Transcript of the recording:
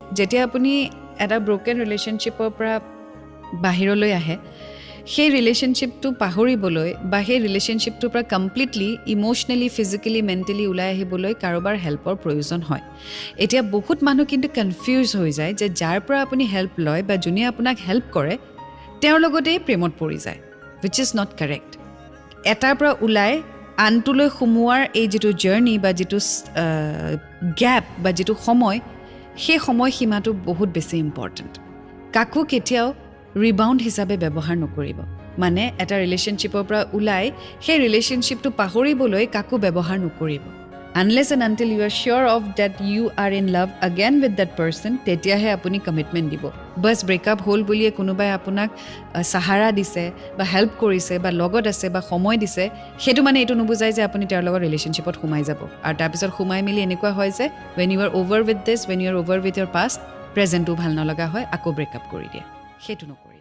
যেতিয়া আপুনি এটা ব্ৰকেন ৰিলেশ্যনশ্বিপৰ পৰা বাহিৰলৈ আহে সেই ৰিলেশ্যনশ্বিপটো পাহৰিবলৈ বা সেই ৰিলেশ্যনশ্বিপটোৰ পৰা কমপ্লিটলি ইম'চনেলি ফিজিকেলি মেণ্টেলি ওলাই আহিবলৈ কাৰোবাৰ হেল্পৰ প্ৰয়োজন হয় এতিয়া বহুত মানুহ কিন্তু কনফিউজ হৈ যায় যে যাৰ পৰা আপুনি হেল্প লয় বা যোনে আপোনাক হেল্প কৰে তেওঁৰ লগতেই প্ৰেমত পৰি যায় which is not correct এটাৰ পৰা ওলাই আনটোলৈ সোমোৱাৰ এই যিটো জাৰ্নি বা যিটো গ্যাপ বা যিটো সময় সেই সময়সীমাটো বহুত বেছি ইম্পৰ্টেণ্ট কাকো কেতিয়াও ৰিবাউণ্ড হিচাপে ব্যৱহাৰ নকৰিব মানে এটা ৰিলেশ্যনশ্বিপৰ পৰা ওলাই সেই ৰিলেশ্যনশ্বিপটো পাহৰিবলৈ কাকো ব্যৱহাৰ নকৰিব unless and until you are sure of that you are in love again with that person তেতিয়াহে আপুনি কমিটমেণ্ট দিব বাছ ব্ৰেকআপ হ'ল বুলিয়ে কোনোবাই আপোনাক সাহাৰা দিছে বা হেল্প কৰিছে বা লগত আছে বা সময় দিছে সেইটো মানে এইটো নুবুজায় যে আপুনি তেওঁৰ লগত ৰিলেশ্যনশ্বিপত সোমাই যাব আৰু তাৰপিছত সোমাই মেলি এনেকুৱা হয় যে when you are over with this when you are over with your past প্ৰেজেণ্টটো ভাল নলগা হয় আকৌ ব্ৰেকআপ কৰি দিয়ে সেইটো নকৰি